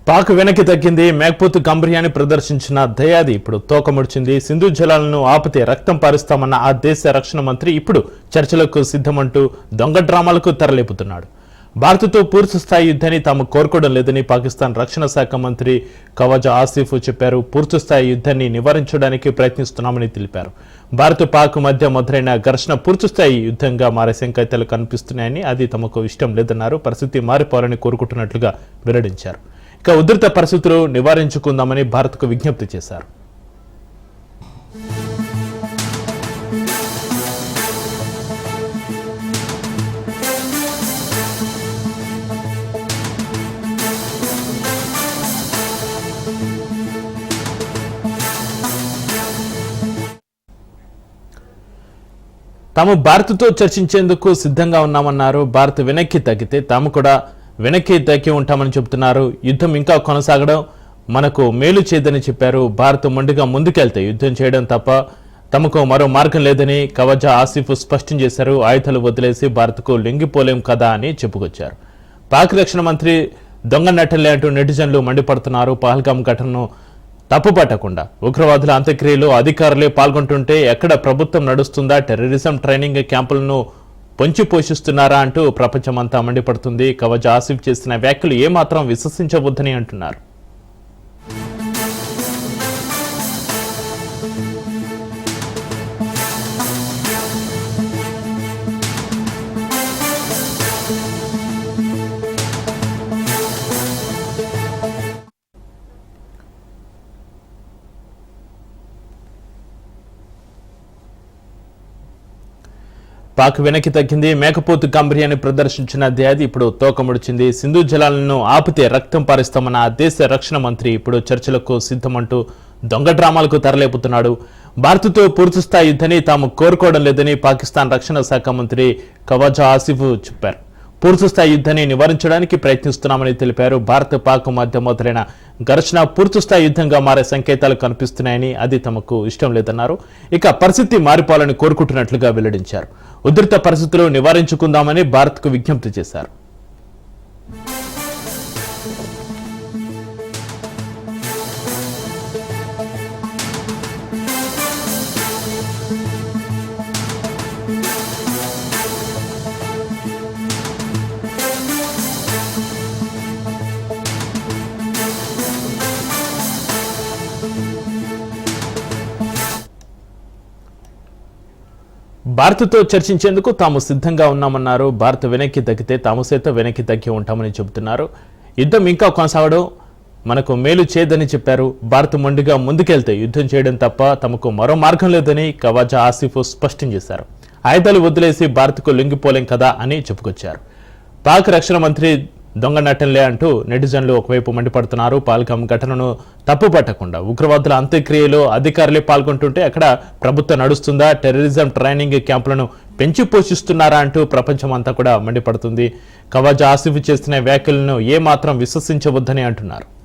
పాక్ వెనక్కి తగ్గింది. మేకపోతు గంభీర్యాన్ని ప్రదర్శించిన దయాది ఇప్పుడు తోకముడిచింది. సింధు జలాలను ఆపితే రక్తం పారుస్తామన్న ఆ దేశ రక్షణ మంత్రి ఇప్పుడు చర్చలకు సిద్ధమంటూ దొంగ డ్రామాలకు తెరలేపుతున్నాడు. భారత్తో పూర్తి స్థాయి యుద్ధాన్ని తాము కోరుకోవడం లేదని పాకిస్తాన్ రక్షణ శాఖ మంత్రి ఖవాజా ఆసిఫ్ చెప్పారు. పూర్తి స్థాయి యుద్ధాన్ని నివారించడానికి ప్రయత్నిస్తున్నామని తెలిపారు. భారత్ పాక్ మధ్య మొదలైన ఘర్షణ పూర్తిస్థాయి యుద్ధంగా మారే సంకేతాలు కనిపిస్తున్నాయని, అది తమకు ఇష్టం లేదన్నారు. పరిస్థితి మారిపోవాలని కోరుకుంటున్నట్లుగా వెల్లడించారు. ఇక ఉధృత పరిస్థితులు నివారించుకుందామని భారత్కు విజ్ఞప్తి చేశారు. తాము భారత్తో చర్చించేందుకు సిద్ధంగా ఉన్నామన్నారు. భారత్ వెనక్కి తగ్గితే తాము కూడా వెనక్కి తగ్గి ఉంటామని చెబుతున్నారు. యుద్ధం ఇంకా కొనసాగడం మనకు మేలు చేయదని చెప్పారు. భారత్ మొండిగా ముందుకెళ్తే యుద్ధం చేయడం తప్ప తమకు మరో మార్గం లేదని ఖవాజా ఆసిఫ్ స్పష్టం చేశారు. ఆయుధాలు వదిలేసి భారత్కు లొంగిపోలేం కదా అని చెప్పుకొచ్చారు. పాక్ రక్షణ మంత్రి దొంగ నటలే అంటూ నెటిజన్లు మండిపడుతున్నారు. పహల్గాం ఘటనను తప్పుపట్టకుండా ఉగ్రవాదుల అంత్యక్రియలో అధికారులే పాల్గొంటుంటే ఎక్కడ ప్రభుత్వం నడుస్తుందా? టెర్రరిజం ట్రైనింగ్ క్యాంపులను పొంచి పోషిస్తున్నారా అంటూ ప్రపంచమంతా మండిపడుతుంది. ఖవాజా ఆసిఫ్ చేసిన వ్యాఖ్యలు ఏమాత్రం విశ్వసించవద్దని అంటున్నారు. పాక్ వెనక్కి తగ్గింది. మేకపోతు గంభీర్యాన్ని ప్రదర్శించిన దయాది ఇప్పుడు తోకముడిచింది. సింధు జలాలను ఆపితే రక్తం పారిస్తామన్న ఆ దేశ రక్షణ మంత్రి ఇప్పుడు చర్చలకు సిద్ధమంటూ దొంగ డ్రామాలకు తెరలేపుతున్నాడు. భారత్తో పూర్తిస్థాయి యుద్ధాన్ని తాము కోరుకోవడం లేదని పాకిస్తాన్ రక్షణ శాఖ మంత్రి ఖవాజా ఆసిఫ్ చెప్పారు. పూర్తిస్థాయి యుద్ధాన్ని నివారించడానికి ప్రయత్నిస్తున్నామని తెలిపారు. భారత్ పాక్ మధ్య మొదలైన ఘర్షణ పూర్తిస్థాయి యుద్ధంగా మారే సంకేతాలు కనిపిస్తున్నాయని, అది తమకు ఇష్టం లేదన్నారు. ఇక పరిస్థితి మారిపోవాలని కోరుకుంటున్నట్లుగా వెల్లడించారు. ఉధృత పరిస్థితులు నివారించుకుందామని భారత్కు విజ్ఞప్తి చేశారు. భారత్తో చర్చించేందుకు తాము సిద్ధంగా ఉన్నామన్నారు. భారత్ వెనక్కి తగ్గితే తాము సైతం వెనక్కి తగ్గి ఉంటామని చెబుతున్నారు. యుద్ధం ఇంకా కొనసాగడం మనకు మేలు చేయదని చెప్పారు. భారత్ మొండిగా ముందుకెళ్తే యుద్ధం చేయడం తప్ప తమకు మరో మార్గం లేదని ఖవాజా ఆసిఫ్ స్పష్టం చేశారు. ఆయుధాలు వదిలేసి భారత్కు లొంగిపోలేం కదా అని చెప్పుకొచ్చారు. పాక్ రక్షణ మంత్రి దొంగ నటనలే అంటూ నెటిజన్లు ఒకవైపు మండిపడుతున్నారు. పహల్గాం ఘటనను తప్పుపట్టకుండా ఉగ్రవాదుల అంత్యక్రియలో అధికారులే పాల్గొంటుంటే అక్కడ ప్రభుత్వం నడుస్తుందా? టెర్రరిజం ట్రైనింగ్ క్యాంపులను పెంచి పోషిస్తున్నారా అంటూ ప్రపంచమంతా కూడా మండిపడుతుంది. ఖవాజా ఆసిఫ్ చేసిన వ్యాఖ్యలను ఏమాత్రం విశ్వసించవద్దని అంటున్నారు.